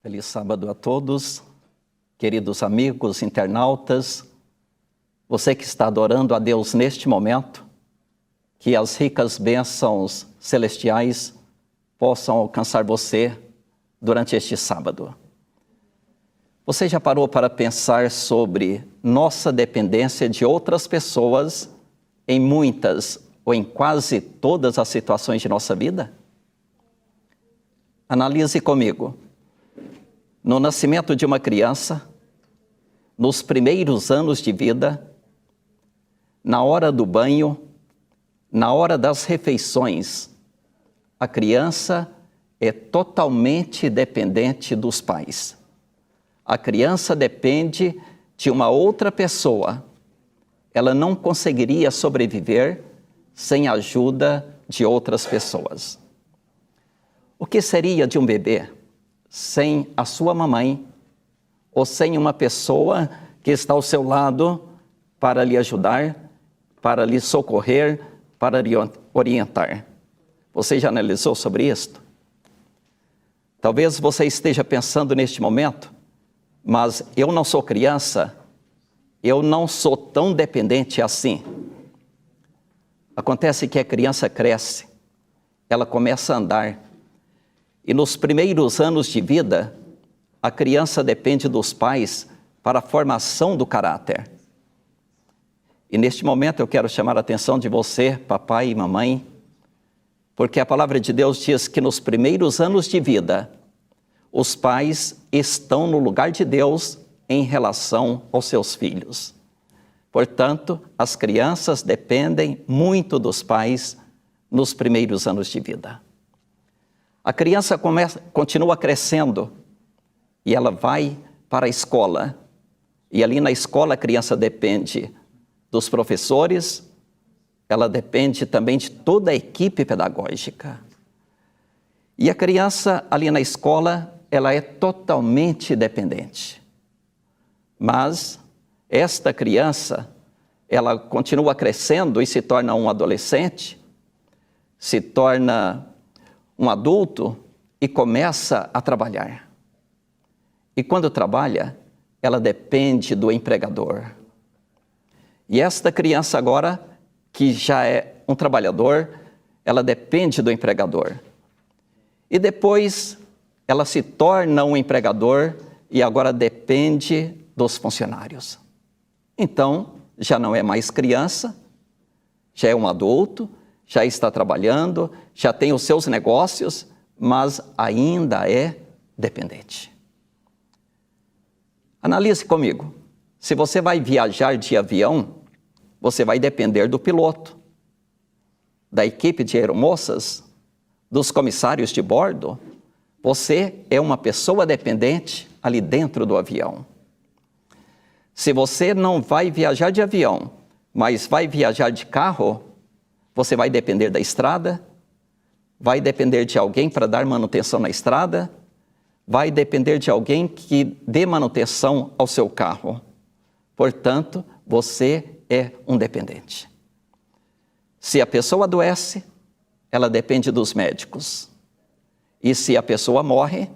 Feliz sábado a todos, queridos amigos, internautas, você que está adorando a Deus neste momento, que as ricas bênçãos celestiais possam alcançar você durante este sábado. Você já parou para pensar sobre nossa dependência de outras pessoas em muitas ou em quase todas as situações de nossa vida? Analise comigo. No nascimento de uma criança, nos primeiros anos de vida, na hora do banho, na hora das refeições, a criança é totalmente dependente dos pais. A criança depende de uma outra pessoa. Ela não conseguiria sobreviver sem a ajuda de outras pessoas. O que seria de um bebê sem a sua mamãe ou sem uma pessoa que está ao seu lado para lhe ajudar, para lhe socorrer, para lhe orientar? Você já analisou sobre isto? Talvez você esteja pensando neste momento, mas eu não sou criança, eu não sou tão dependente assim. Acontece que a criança cresce, ela começa a andar, e nos primeiros anos de vida, a criança depende dos pais para a formação do caráter. E neste momento eu quero chamar a atenção de você, papai e mamãe, porque a palavra de Deus diz que nos primeiros anos de vida, os pais estão no lugar de Deus em relação aos seus filhos. Portanto, as crianças dependem muito dos pais nos primeiros anos de vida. A criança continua crescendo e ela vai para a escola. E ali na escola a criança depende dos professores, ela depende também de toda a equipe pedagógica. E a criança ali na escola, ela é totalmente dependente. Mas esta criança, ela continua crescendo e se torna um adolescente, se torna um adulto e começa a trabalhar. E quando trabalha, ela depende do empregador. E esta criança agora, que já é um trabalhador, ela depende do empregador. E depois ela se torna um empregador e agora depende dos funcionários. Então, já não é mais criança, já é um adulto, já está trabalhando, já tem os seus negócios, mas ainda é dependente. Analise comigo. Se você vai viajar de avião, você vai depender do piloto, da equipe de aeromoças, dos comissários de bordo. Você é uma pessoa dependente ali dentro do avião. Se você não vai viajar de avião, mas vai viajar de carro, você vai depender da estrada, vai depender de alguém para dar manutenção na estrada, vai depender de alguém que dê manutenção ao seu carro. Portanto, você é um dependente. Se a pessoa adoece, ela depende dos médicos. E se a pessoa morre,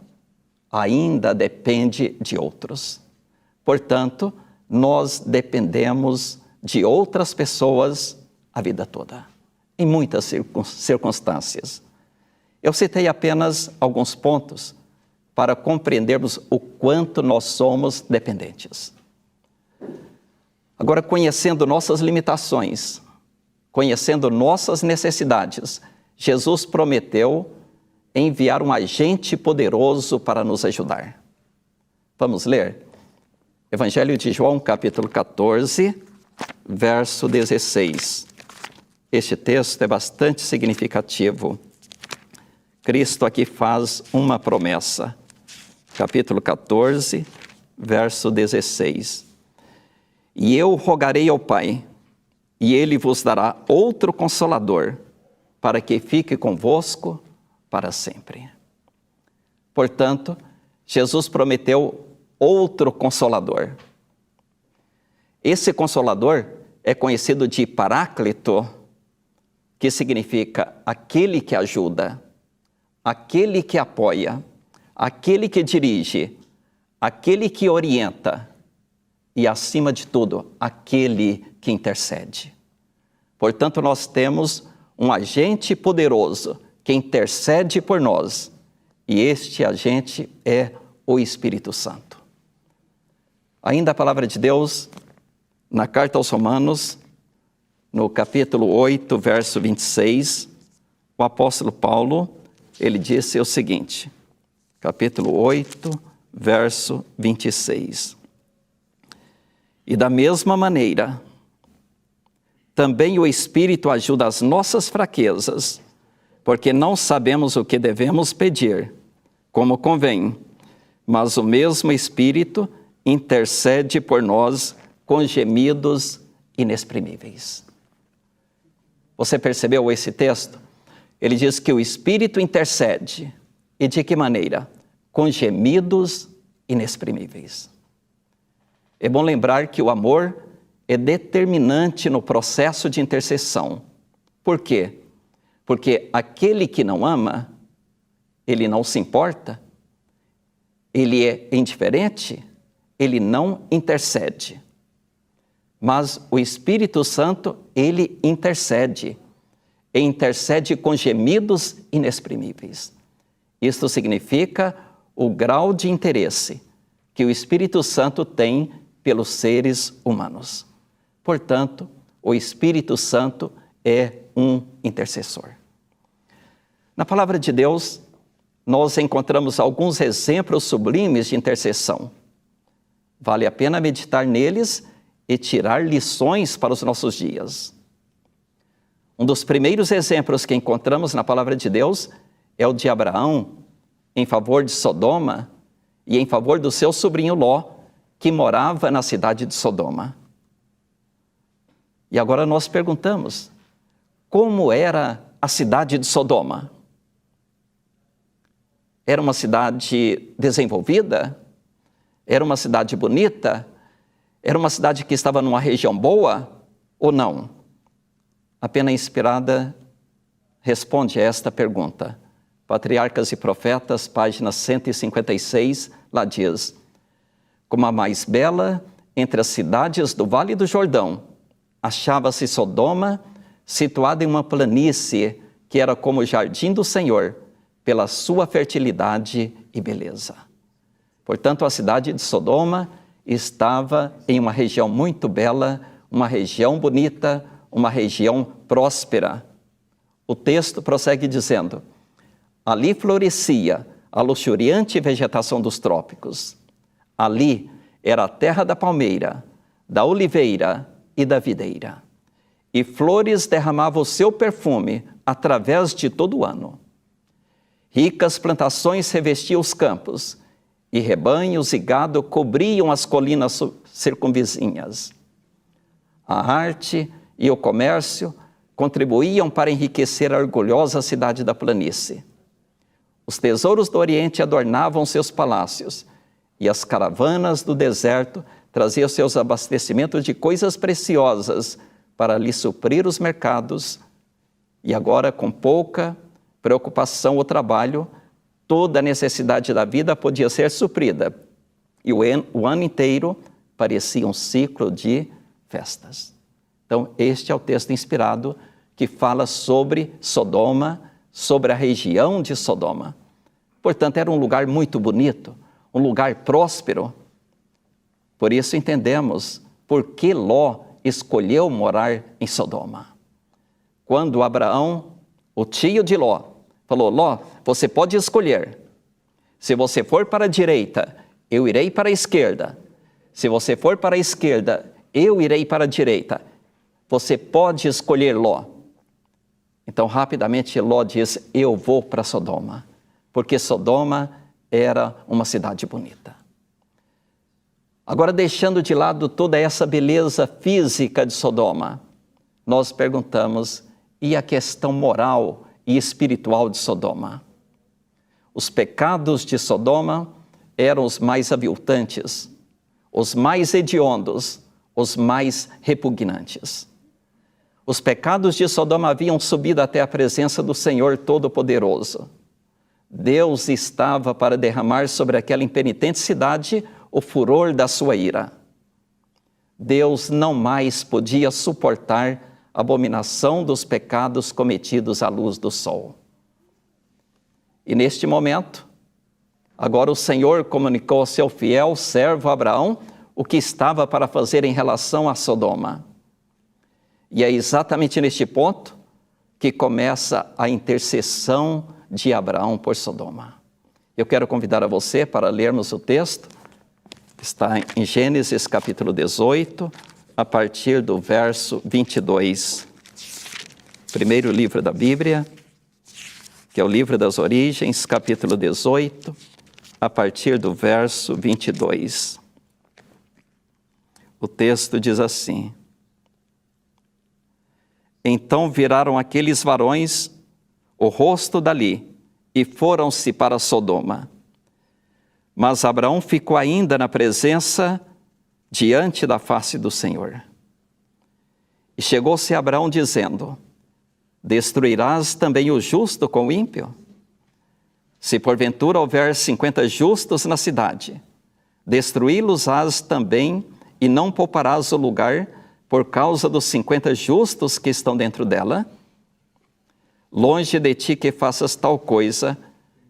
ainda depende de outros. Portanto, nós dependemos de outras pessoas a vida toda, em muitas circunstâncias. Eu citei apenas alguns pontos para compreendermos o quanto nós somos dependentes. Agora, conhecendo nossas limitações, conhecendo nossas necessidades, Jesus prometeu enviar um agente poderoso para nos ajudar. Vamos ler? Evangelho de João, capítulo 14, verso 16. Este texto é bastante significativo. Cristo aqui faz uma promessa. Capítulo 14, verso 16. E eu rogarei ao Pai, e Ele vos dará outro Consolador, para que fique convosco para sempre. Portanto, Jesus prometeu outro Consolador. Esse Consolador é conhecido de Paráclito, que significa aquele que ajuda, aquele que apoia, aquele que dirige, aquele que orienta e, acima de tudo, aquele que intercede. Portanto, nós temos um agente poderoso que intercede por nós, e este agente é o Espírito Santo. Ainda a palavra de Deus, na carta aos Romanos, no capítulo 8, verso 26, o apóstolo Paulo, ele disse o seguinte, capítulo 8, verso 26. E da mesma maneira, também o Espírito ajuda as nossas fraquezas, porque não sabemos o que devemos pedir, como convém, mas o mesmo Espírito intercede por nós com gemidos inexprimíveis. Você percebeu esse texto? Ele diz que o Espírito intercede. E de que maneira? Com gemidos inexprimíveis. É bom lembrar que o amor é determinante no processo de intercessão. Por quê? Porque aquele que não ama, ele não se importa, ele é indiferente, ele não intercede. Mas o Espírito Santo, ele intercede. E intercede com gemidos inexprimíveis. Isto significa o grau de interesse que o Espírito Santo tem pelos seres humanos. Portanto, o Espírito Santo é um intercessor. Na palavra de Deus, nós encontramos alguns exemplos sublimes de intercessão. Vale a pena meditar neles e tirar lições para os nossos dias. Um dos primeiros exemplos que encontramos na palavra de Deus é o de Abraão, em favor de Sodoma e em favor do seu sobrinho Ló, que morava na cidade de Sodoma. E agora nós perguntamos, como era a cidade de Sodoma? Era uma cidade desenvolvida? Era uma cidade bonita? Era uma cidade que estava numa região boa ou não? A Pena Inspirada responde a esta pergunta. Patriarcas e Profetas, página 156, lá diz: como a mais bela entre as cidades do Vale do Jordão, achava-se Sodoma, situada em uma planície que era como o jardim do Senhor, pela sua fertilidade e beleza. Portanto, a cidade de Sodoma estava em uma região muito bela, uma região bonita, uma região próspera. O texto prossegue dizendo: ali florescia a luxuriante vegetação dos trópicos. Ali era a terra da palmeira, da oliveira e da videira. E flores derramavam o seu perfume através de todo o ano. Ricas plantações revestiam os campos, e rebanhos e gado cobriam as colinas circunvizinhas. A arte e o comércio contribuíam para enriquecer a orgulhosa cidade da planície. Os tesouros do Oriente adornavam seus palácios, e as caravanas do deserto traziam seus abastecimentos de coisas preciosas para lhe suprir os mercados. E agora, com pouca preocupação ou trabalho, toda a necessidade da vida podia ser suprida. E o ano inteiro parecia um ciclo de festas. Então, este é o texto inspirado que fala sobre Sodoma, sobre a região de Sodoma. Portanto, era um lugar muito bonito, um lugar próspero. Por isso entendemos por que Ló escolheu morar em Sodoma. Quando Abraão, o tio de Ló, falou: Ló, você pode escolher. Se você for para a direita, eu irei para a esquerda. Se você for para a esquerda, eu irei para a direita. Você pode escolher, Ló. Então, rapidamente, Ló diz: eu vou para Sodoma, porque Sodoma era uma cidade bonita. Agora, deixando de lado toda essa beleza física de Sodoma, nós perguntamos: e a questão moral e espiritual de Sodoma? Os pecados de Sodoma eram os mais aviltantes, os mais hediondos, os mais repugnantes. Os pecados de Sodoma haviam subido até a presença do Senhor Todo-Poderoso. Deus estava para derramar sobre aquela impenitente cidade o furor da sua ira. Deus não mais podia suportar a abominação dos pecados cometidos à luz do sol. E neste momento, agora o Senhor comunicou ao seu fiel servo Abraão o que estava para fazer em relação a Sodoma. E é exatamente neste ponto que começa a intercessão de Abraão por Sodoma. Eu quero convidar a você para lermos o texto. Está em Gênesis capítulo 18, a partir do verso 22. Primeiro livro da Bíblia, que é o livro das Origens, capítulo 18, a partir do verso 22. O texto diz assim: Então viraram aqueles varões o rosto dali e foram-se para Sodoma. Mas Abraão ficou ainda na presença diante da face do Senhor. E chegou-se Abraão dizendo: Destruirás também o justo com o ímpio? Se porventura houver 50 justos na cidade, destruí-los-ás também, e não pouparás o lugar por causa dos 50 justos que estão dentro dela? Longe de ti que faças tal coisa,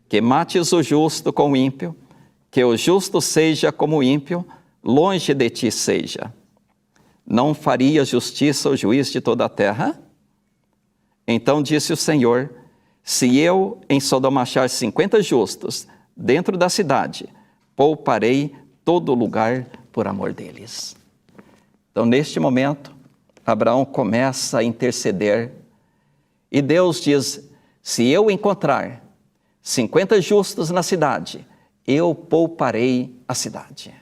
que mates o justo com o ímpio, que o justo seja como o ímpio, longe de ti seja. Não faria justiça o juiz de toda a terra? Então disse o Senhor: Se eu em Sodoma achar 50 justos dentro da cidade, pouparei todo o lugar por amor deles. Então, neste momento, Abraão começa a interceder e Deus diz: se eu encontrar 50 justos na cidade, eu pouparei a cidade.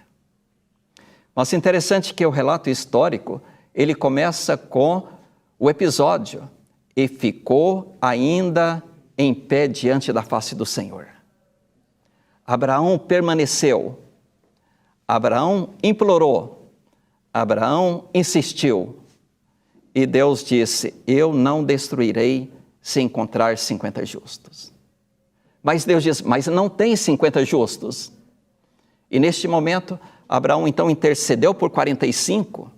Mas interessante que o relato histórico, ele começa com o episódio: e ficou ainda em pé diante da face do Senhor. Abraão permaneceu, Abraão implorou, Abraão insistiu, e Deus disse: eu não destruirei se encontrar 50 justos. Mas Deus diz: mas não tem 50 justos. E neste momento, Abraão então intercedeu por 45,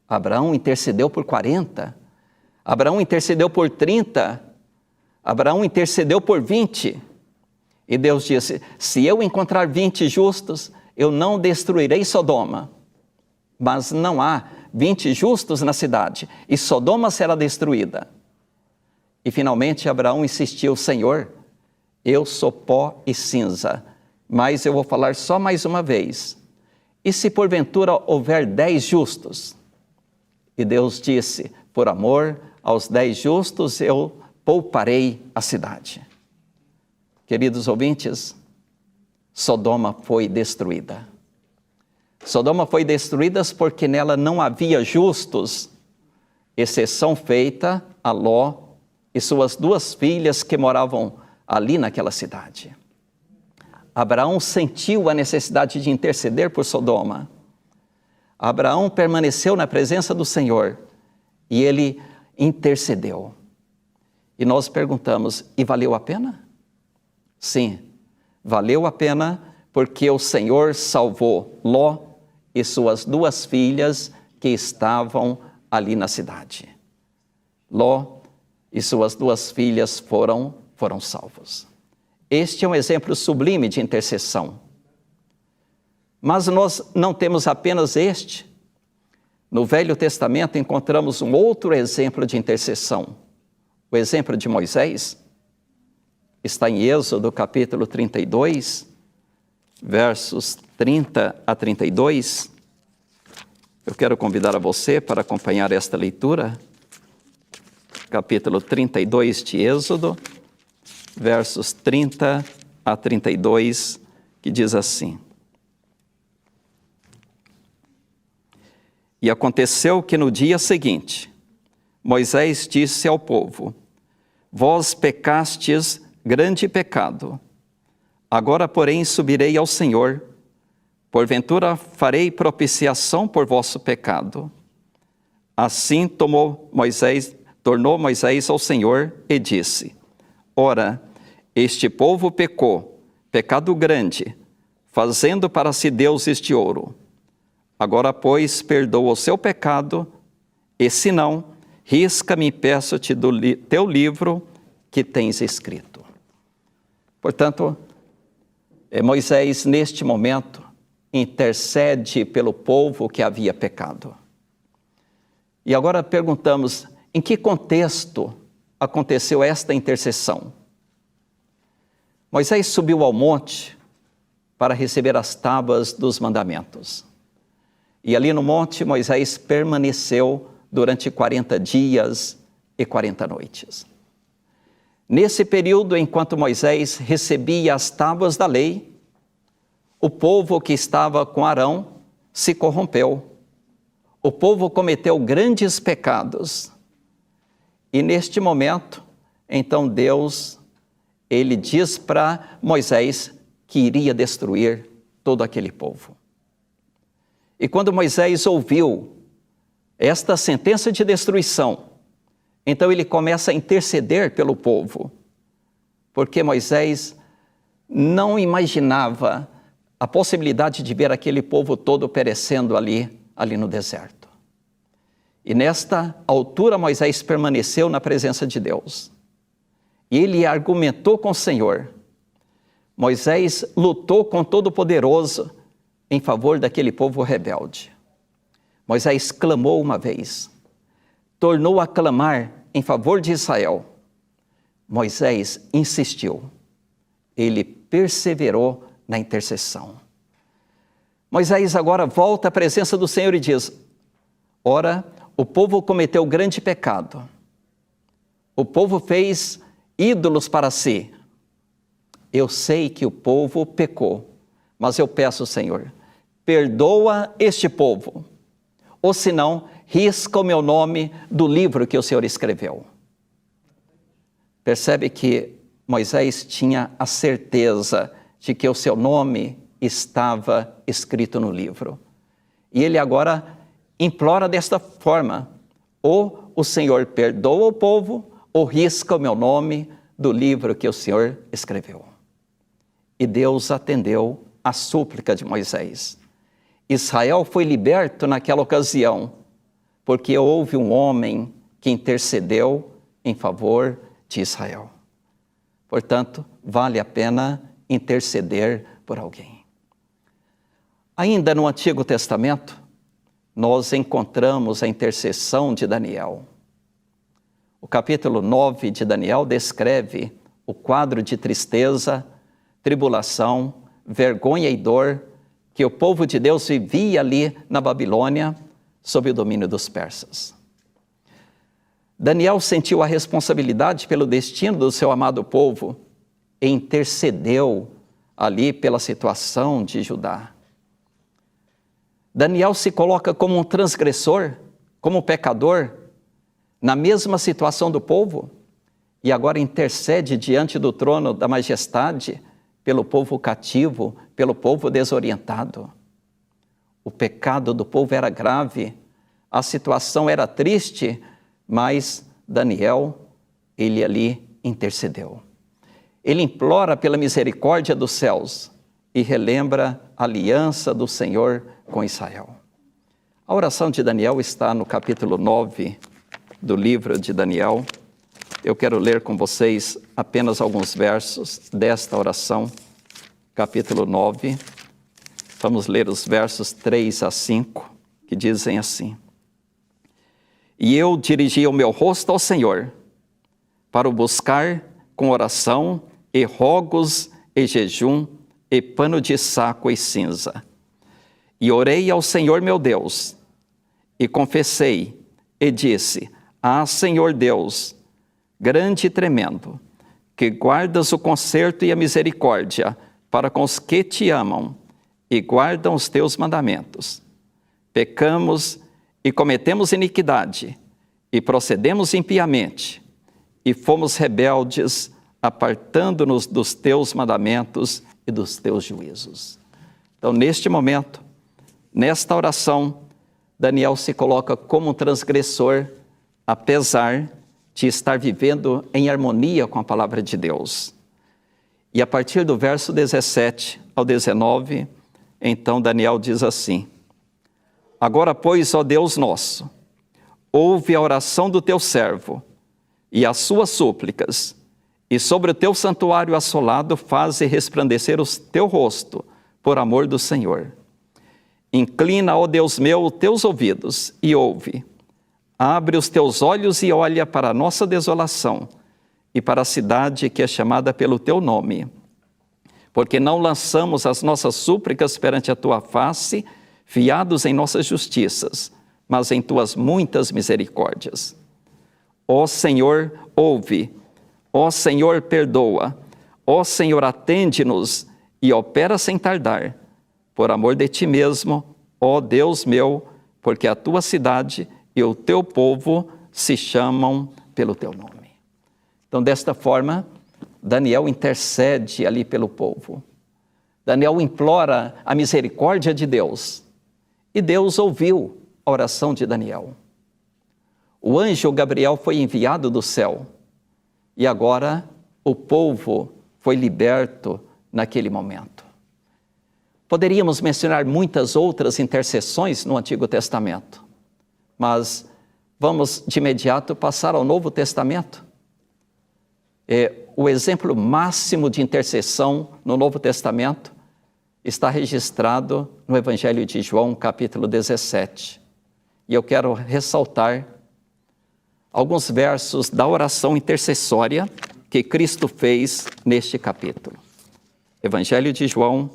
Abraão intercedeu por 40, Abraão intercedeu por 30, Abraão intercedeu por 20. E Deus disse: se eu encontrar 20 justos, eu não destruirei Sodoma. Mas não há 20 justos na cidade, e Sodoma será destruída. E finalmente Abraão insistiu: Senhor, eu sou pó e cinza, mas eu vou falar só mais uma vez. E se porventura houver 10 justos? E Deus disse: por amor aos 10 justos eu pouparei a cidade. Queridos ouvintes, Sodoma foi destruída. Sodoma foi destruída porque nela não havia justos, exceção feita a Ló e suas 2 filhas que moravam ali naquela cidade. Abraão sentiu a necessidade de interceder por Sodoma. Abraão permaneceu na presença do Senhor e ele intercedeu. E nós perguntamos: e valeu a pena? Sim, valeu a pena, porque o Senhor salvou Ló e suas 2 filhas que estavam ali na cidade. Ló e suas 2 filhas foram salvos. Este é um exemplo sublime de intercessão. Mas nós não temos apenas este. No Velho Testamento encontramos um outro exemplo de intercessão. O exemplo de Moisés está em Êxodo capítulo 32, versos 30 a 32. Eu quero convidar a você para acompanhar esta leitura. Capítulo 32 de Êxodo, versos 30 a 32, que diz assim: E aconteceu que no dia seguinte, Moisés disse ao povo: Vós pecastes grande pecado. Agora, porém, subirei ao Senhor. Porventura farei propiciação por vosso pecado. Assim tornou Moisés ao Senhor e disse: Ora, este povo pecou, pecado grande, fazendo para si deuses de ouro. Agora, pois, perdoa o seu pecado, e se não, risca-me e peço-te do teu livro que tens escrito. Portanto, Moisés, neste momento, intercede pelo povo que havia pecado. E agora perguntamos, em que contexto aconteceu esta intercessão? Moisés subiu ao monte para receber as tábuas dos mandamentos. E ali no monte, Moisés permaneceu durante 40 dias e 40 noites. Nesse período, enquanto Moisés recebia as tábuas da lei, o povo que estava com Arão se corrompeu. O povo cometeu grandes pecados. E neste momento, então Deus, ele diz para Moisés que iria destruir todo aquele povo. E quando Moisés ouviu esta sentença de destruição, então ele começa a interceder pelo povo, porque Moisés não imaginava a possibilidade de ver aquele povo todo perecendo ali no deserto. E nesta altura Moisés permaneceu na presença de Deus. E ele argumentou com o Senhor. Moisés lutou com o Todo-Poderoso em favor daquele povo rebelde. Moisés clamou uma vez, tornou a clamar em favor de Israel. Moisés insistiu, ele perseverou na intercessão. Moisés agora volta à presença do Senhor e diz, ora, o povo cometeu grande pecado. O povo fez ídolos para si. Eu sei que o povo pecou, mas eu peço, Senhor, perdoa este povo, ou senão, risca o meu nome do livro que o Senhor escreveu. Percebe que Moisés tinha a certeza de que o seu nome estava escrito no livro. E ele agora implora desta forma, ou o Senhor perdoa o povo, ou risca o meu nome do livro que o Senhor escreveu. E Deus atendeu a súplica de Moisés. Israel foi liberto naquela ocasião, porque houve um homem que intercedeu em favor de Israel. Portanto, vale a pena interceder por alguém. Ainda no Antigo Testamento, nós encontramos a intercessão de Daniel. O capítulo 9 de Daniel descreve o quadro de tristeza, tribulação, vergonha e dor que o povo de Deus vivia ali na Babilônia, sob o domínio dos persas. Daniel sentiu a responsabilidade pelo destino do seu amado povo e intercedeu ali pela situação de Judá. Daniel se coloca como um transgressor, como um pecador, na mesma situação do povo, e agora intercede diante do trono da majestade pelo povo cativo, pelo povo desorientado. O pecado do povo era grave, a situação era triste, mas Daniel, ele ali intercedeu. Ele implora pela misericórdia dos céus e relembra a aliança do Senhor com Israel. A oração de Daniel está no capítulo 9 do livro de Daniel. Eu quero ler com vocês apenas alguns versos desta oração, capítulo 9. Vamos ler os versos 3 a 5, que dizem assim. E eu dirigi o meu rosto ao Senhor, para o buscar com oração e rogos e jejum e pano de saco e cinza. E orei ao Senhor meu Deus, e confessei, e disse, Senhor Deus, grande e tremendo, que guardas o conserto e a misericórdia para com os que te amam e guardam os teus mandamentos. Pecamos e cometemos iniquidade, e procedemos impiamente, e fomos rebeldes, apartando-nos dos teus mandamentos e dos teus juízos. Então, neste momento, nesta oração, Daniel se coloca como um transgressor, apesar de estar vivendo em harmonia com a palavra de Deus. E a partir do verso 17 ao 19, então Daniel diz assim: Agora, pois, ó Deus nosso, ouve a oração do teu servo e as suas súplicas, e sobre o teu santuário assolado faze resplandecer o teu rosto, por amor do Senhor. Inclina, ó Deus meu, os teus ouvidos e ouve. Abre os teus olhos e olha para a nossa desolação e para a cidade que é chamada pelo teu nome. Porque não lançamos as nossas súplicas perante a tua face, fiados em nossas justiças, mas em tuas muitas misericórdias. Ó Senhor, ouve. Ó Senhor, perdoa. Ó Senhor, atende-nos e opera sem tardar. Por amor de ti mesmo, ó Deus meu, porque a tua cidade e o teu povo se chamam pelo teu nome. Então, desta forma, Daniel intercede ali pelo povo. Daniel implora a misericórdia de Deus. E Deus ouviu a oração de Daniel. O anjo Gabriel foi enviado do céu. E agora o povo foi liberto naquele momento. Poderíamos mencionar muitas outras intercessões no Antigo Testamento. Mas vamos de imediato passar ao Novo Testamento. O exemplo máximo de intercessão no Novo Testamento está registrado no Evangelho de João, capítulo 17. E eu quero ressaltar alguns versos da oração intercessória que Cristo fez neste capítulo. Evangelho de João,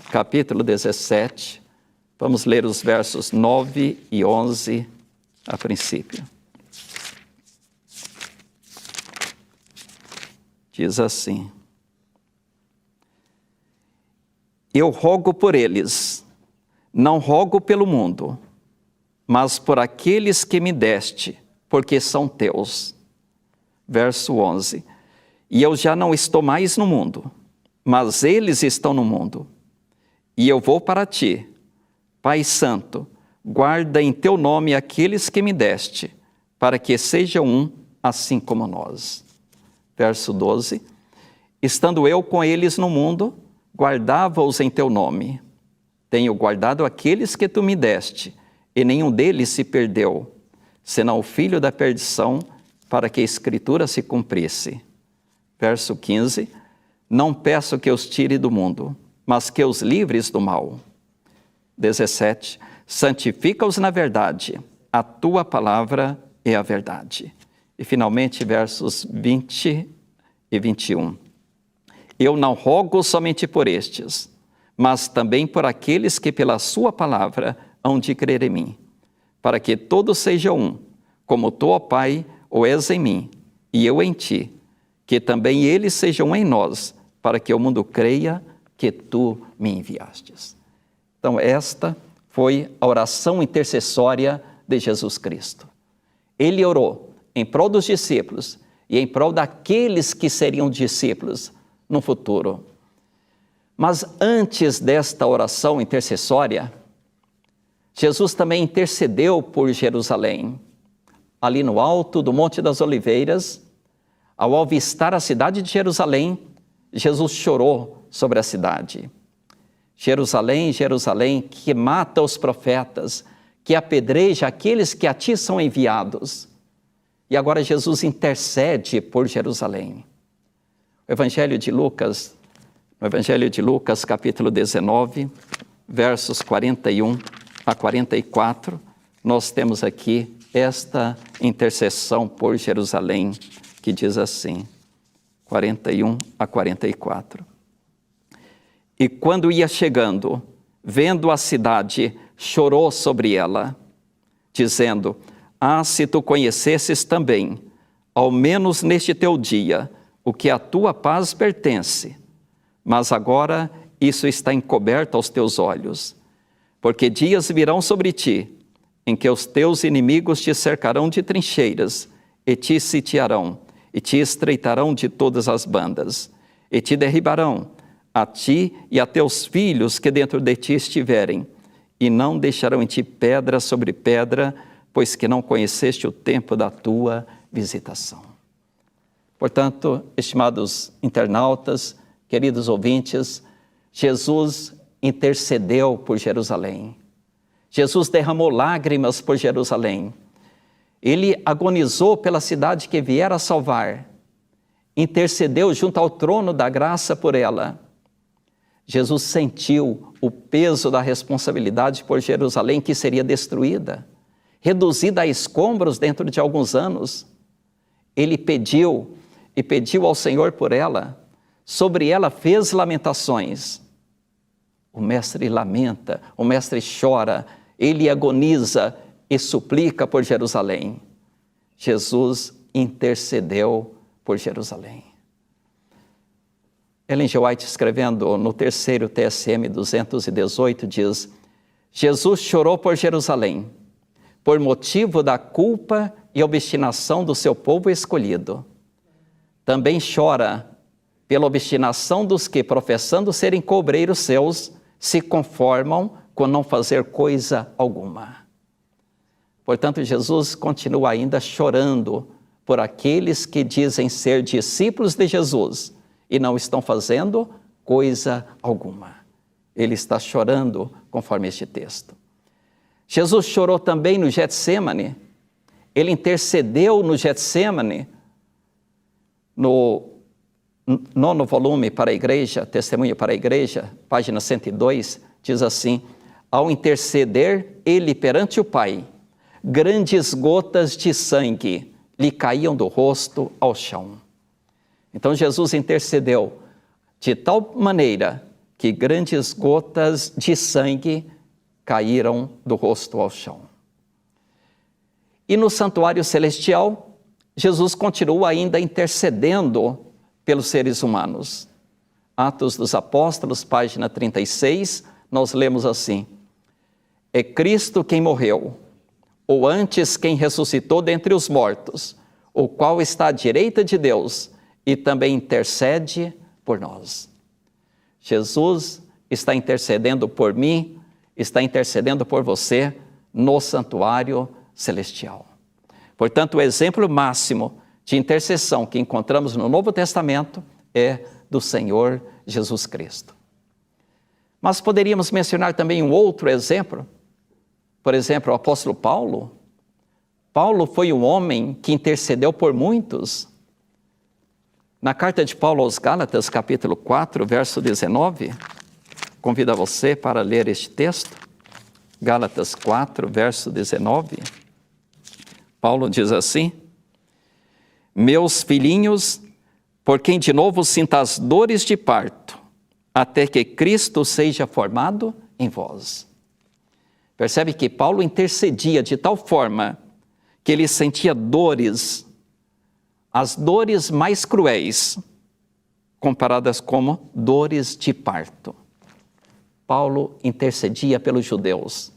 capítulo 17. Vamos ler os versos 9 e 11 a princípio. Diz assim: Eu rogo por eles, não rogo pelo mundo, mas por aqueles que me deste, porque são teus. Verso 11: E eu já não estou mais no mundo, mas eles estão no mundo. E eu vou para ti. Pai Santo, guarda em teu nome aqueles que me deste, para que sejam um, assim como nós. Verso 12: Estando eu com eles no mundo, guardava-os em teu nome. Tenho guardado aqueles que tu me deste, e nenhum deles se perdeu, senão o filho da perdição, para que a Escritura se cumprisse. Verso 15: Não peço que os tire do mundo, mas que os livres do mal. 17: Santifica-os na verdade, a tua palavra é a verdade. E finalmente, versos 20 e 21. Eu não rogo somente por estes, mas também por aqueles que pela sua palavra hão de crer em mim, para que todos sejam um, como tu, ó Pai, o és em mim, e eu em ti, que também eles sejam em nós, para que o mundo creia que tu me enviastes. Então, esta foi a oração intercessória de Jesus Cristo. Ele orou em prol dos discípulos e em prol daqueles que seriam discípulos no futuro. Mas antes desta oração intercessória, Jesus também intercedeu por Jerusalém. Ali no alto do Monte das Oliveiras, ao avistar a cidade de Jerusalém, Jesus chorou sobre a cidade. Jerusalém, Jerusalém, que mata os profetas, que apedreja aqueles que a ti são enviados. E agora Jesus intercede por Jerusalém. No Evangelho de Lucas, capítulo 19, versos 41 a 44, nós temos aqui esta intercessão por Jerusalém, que diz assim, 41 a 44. E quando ia chegando, vendo a cidade, chorou sobre ela, dizendo: Ah, se tu conhecesses também, ao menos neste teu dia, o que à tua paz pertence. Mas agora isso está encoberto aos teus olhos. Porque dias virão sobre ti, em que os teus inimigos te cercarão de trincheiras, e te sitiarão, e te estreitarão de todas as bandas, e te derribarão, a ti e a teus filhos que dentro de ti estiverem, e não deixarão em ti pedra sobre pedra, pois que não conheceste o tempo da tua visitação. Portanto, estimados internautas, queridos ouvintes, Jesus intercedeu por Jerusalém. Jesus derramou lágrimas por Jerusalém. Ele agonizou pela cidade que viera salvar. Intercedeu junto ao trono da graça por ela. Jesus sentiu o peso da responsabilidade por Jerusalém que seria destruída, reduzida a escombros dentro de alguns anos. Ele pediu ao Senhor por ela. Sobre ela fez lamentações. O mestre lamenta, o mestre chora, ele agoniza e suplica por Jerusalém. Jesus intercedeu por Jerusalém. Ellen G. White, escrevendo no terceiro TSM 218, diz: Jesus chorou por Jerusalém, por motivo da culpa e obstinação do seu povo escolhido. Também chora pela obstinação dos que, professando serem cobreiros seus, se conformam com não fazer coisa alguma. Portanto, Jesus continua ainda chorando por aqueles que dizem ser discípulos de Jesus e não estão fazendo coisa alguma. Ele está chorando conforme este texto. Jesus chorou também no Getsêmani. Ele intercedeu no Getsêmani, no 9º volume para a igreja, Testemunho para a Igreja, página 102, diz assim: ao interceder ele perante o Pai, grandes gotas de sangue lhe caíam do rosto ao chão. Então Jesus intercedeu de tal maneira que grandes gotas de sangue caíram do rosto ao chão. E no santuário celestial, Jesus continua ainda intercedendo pelos seres humanos. Atos dos Apóstolos, página 36, nós lemos assim: é Cristo quem morreu, ou antes quem ressuscitou dentre os mortos, o qual está à direita de Deus e também intercede por nós. Jesus está intercedendo por mim, está intercedendo por você no santuário celestial. Portanto, o exemplo máximo de intercessão que encontramos no Novo Testamento é do Senhor Jesus Cristo. Mas poderíamos mencionar também um outro exemplo. Por exemplo, o apóstolo Paulo. Paulo foi um homem que intercedeu por muitos. Na carta de Paulo aos Gálatas, capítulo 4, verso 19, convido a você para ler este texto. Gálatas 4, verso 19. Paulo diz assim: meus filhinhos, por quem de novo sinta as dores de parto, até que Cristo seja formado em vós. Percebe que Paulo intercedia de tal forma que ele sentia dores, as dores mais cruéis, comparadas como dores de parto. Paulo intercedia pelos judeus.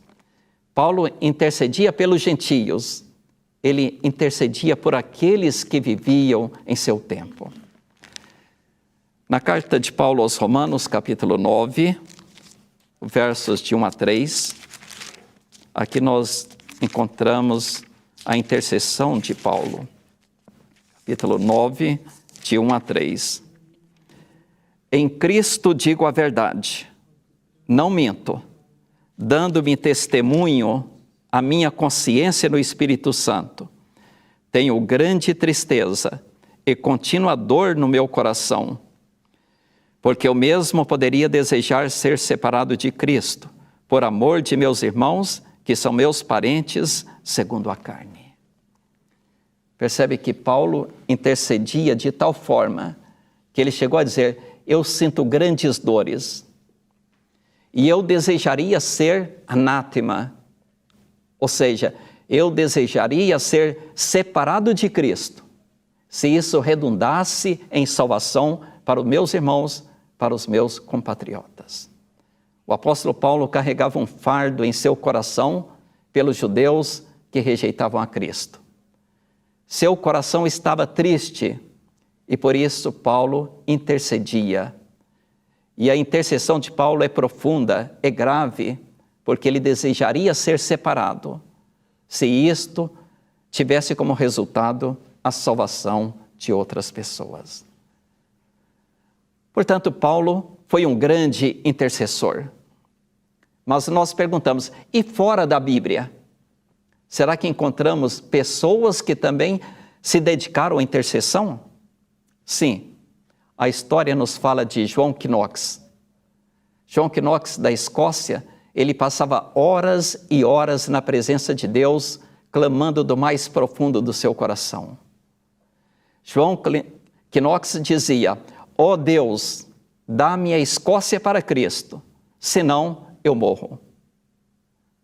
Paulo intercedia pelos gentios. Ele intercedia por aqueles que viviam em seu tempo. Na carta de Paulo aos Romanos, capítulo 9, versos de 1 a 3, aqui nós encontramos a intercessão de Paulo. Capítulo 9, de 1 a 3. Em Cristo digo a verdade, não minto, dando-me testemunho a minha consciência no Espírito Santo. Tenho grande tristeza e contínua dor no meu coração, porque eu mesmo poderia desejar ser separado de Cristo, por amor de meus irmãos, que são meus parentes segundo a carne. Percebe que Paulo intercedia de tal forma que ele chegou a dizer: eu sinto grandes dores e eu desejaria ser anátema, ou seja, eu desejaria ser separado de Cristo, se isso redundasse em salvação para os meus irmãos, para os meus compatriotas. O apóstolo Paulo carregava um fardo em seu coração pelos judeus que rejeitavam a Cristo. Seu coração estava triste e por isso Paulo intercedia. E a intercessão de Paulo é profunda, é grave, porque ele desejaria ser separado, se isto tivesse como resultado a salvação de outras pessoas. Portanto, Paulo foi um grande intercessor. Mas nós perguntamos, e fora da Bíblia? Será que encontramos pessoas que também se dedicaram à intercessão? Sim, a história nos fala de John Knox. John Knox, da Escócia, ele passava horas e horas na presença de Deus, clamando do mais profundo do seu coração. John Knox dizia, ó Deus, dá-me a Escócia para Cristo, senão eu morro.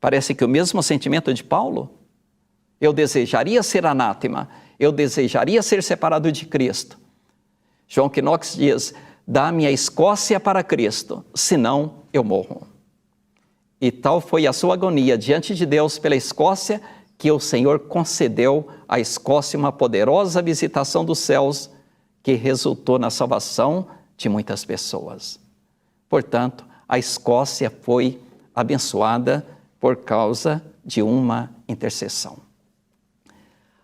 Parece que o mesmo sentimento de Paulo. Eu desejaria ser anátema, eu desejaria ser separado de Cristo. John Knox diz, dá-me a Escócia para Cristo, senão eu morro. E tal foi a sua agonia diante de Deus pela Escócia, que o Senhor concedeu à Escócia uma poderosa visitação dos céus, que resultou na salvação de muitas pessoas. Portanto, a Escócia foi abençoada por causa de uma intercessão.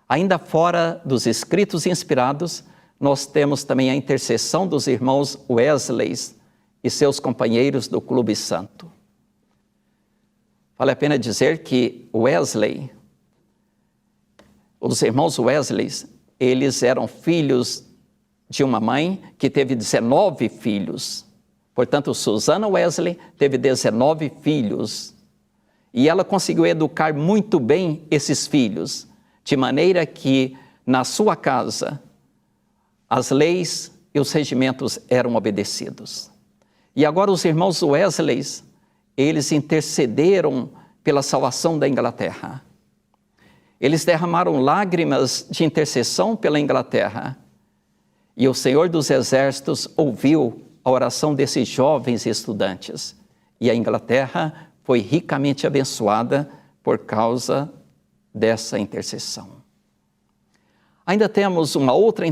Ainda fora dos escritos inspirados, nós temos também a intercessão dos irmãos Wesley e seus companheiros do Clube Santo. Vale a pena dizer que Wesley, os irmãos Wesley, eles eram filhos de uma mãe que teve 19 filhos. Portanto, Susana Wesley teve 19 filhos. E ela conseguiu educar muito bem esses filhos, de maneira que, na sua casa, as leis e os regimentos eram obedecidos. E agora os irmãos Wesley, eles intercederam pela salvação da Inglaterra. Eles derramaram lágrimas de intercessão pela Inglaterra. E o Senhor dos Exércitos ouviu a oração desses jovens estudantes. E a Inglaterra foi ricamente abençoada por causa dessa intercessão. Ainda temos uma outra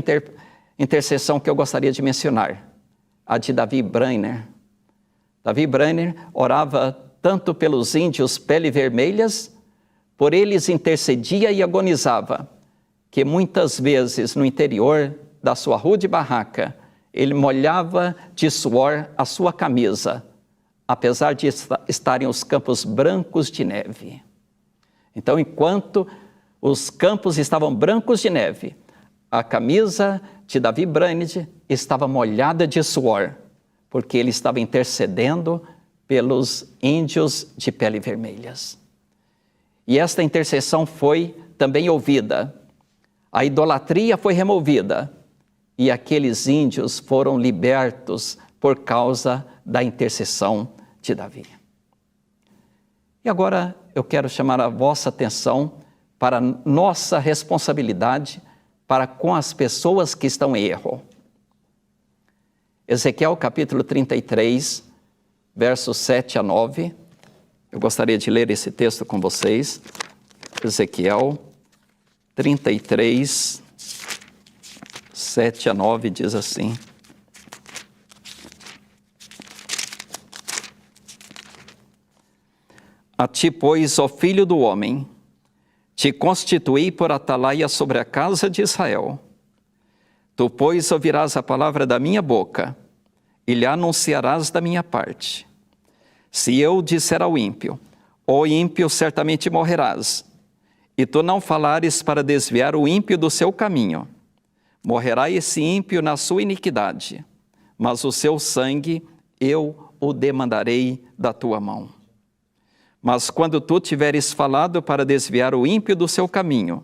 intercessão que eu gostaria de mencionar, a de Davi Brainerd. Davi Brainerd orava tanto pelos índios pele vermelhas, por eles intercedia e agonizava, que muitas vezes no interior da sua rude barraca, ele molhava de suor a sua camisa, apesar de estarem os campos brancos de neve. Então, enquanto os campos estavam brancos de neve, a camisa de Davi Brainerd estava molhada de suor, porque ele estava intercedendo pelos índios de pele vermelhas. E esta intercessão foi também ouvida. A idolatria foi removida e aqueles índios foram libertos por causa da intercessão de Davi. E agora eu quero chamar a vossa atenção para nossa responsabilidade para com as pessoas que estão em erro. Ezequiel capítulo 33, versos 7 a 9. Eu gostaria de ler esse texto com vocês. Ezequiel 33, 7 a 9 diz assim. A ti, pois, ó filho do homem, te constituí por atalaia sobre a casa de Israel. Tu, pois, ouvirás a palavra da minha boca, e lhe anunciarás da minha parte. Se eu disser ao ímpio, ó ímpio, certamente morrerás, e tu não falares para desviar o ímpio do seu caminho, morrerá esse ímpio na sua iniquidade, mas o seu sangue eu o demandarei da tua mão. Mas quando tu tiveres falado para desviar o ímpio do seu caminho,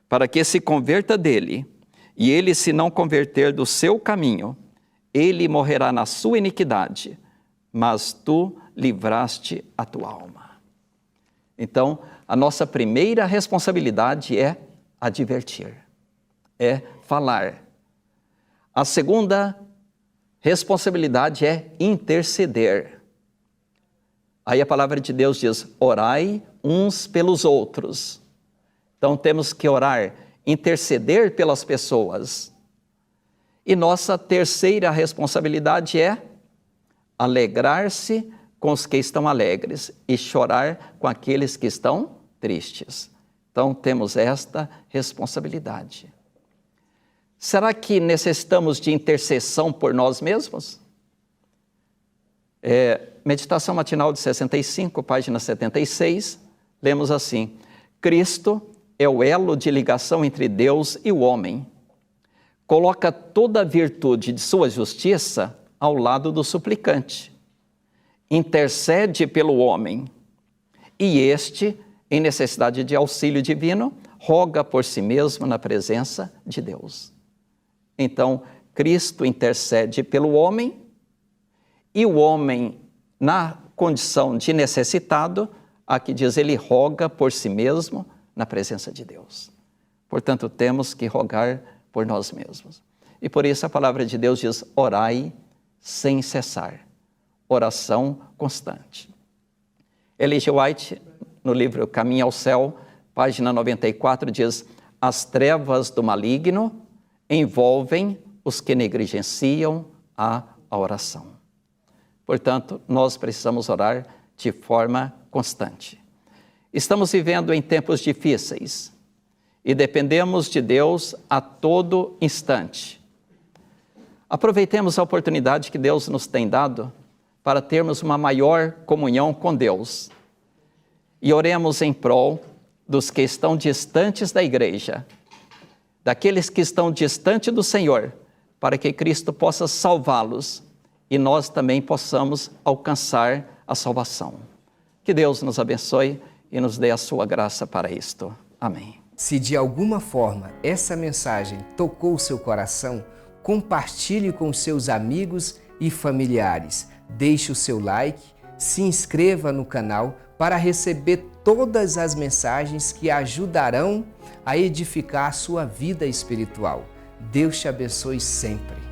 para que se converta dele, e ele se não converter do seu caminho, ele morrerá na sua iniquidade, mas tu livraste a tua alma. Então, a nossa primeira responsabilidade é advertir, é falar. A segunda responsabilidade é interceder. Aí a palavra de Deus diz, orai uns pelos outros. Então temos que orar, interceder pelas pessoas. E nossa terceira responsabilidade é alegrar-se com os que estão alegres e chorar com aqueles que estão tristes. Então temos esta responsabilidade. Será que necessitamos de intercessão por nós mesmos? Meditação matinal de 65, página 76, lemos assim: Cristo é o elo de ligação entre Deus e o homem. Coloca toda a virtude de sua justiça ao lado do suplicante. Intercede pelo homem. E este, em necessidade de auxílio divino, roga por si mesmo na presença de Deus. Então, Cristo intercede pelo homem e o homem, na condição de necessitado, aqui diz, ele roga por si mesmo na presença de Deus. Portanto, temos que rogar por nós mesmos. E por isso a palavra de Deus diz, orai sem cessar. Oração constante. Ellen G. White, no livro Caminho ao Céu, página 94, diz, as trevas do maligno envolvem os que negligenciam a oração. Portanto, nós precisamos orar de forma constante. Estamos vivendo em tempos difíceis e dependemos de Deus a todo instante. Aproveitemos a oportunidade que Deus nos tem dado para termos uma maior comunhão com Deus e oremos em prol dos que estão distantes da igreja, daqueles que estão distantes do Senhor, para que Cristo possa salvá-los e nós também possamos alcançar a salvação. Que Deus nos abençoe e nos dê a sua graça para isto. Amém. Se de alguma forma essa mensagem tocou o seu coração, compartilhe com seus amigos e familiares. Deixe o seu like, se inscreva no canal para receber todas as mensagens que ajudarão a edificar a sua vida espiritual. Deus te abençoe sempre.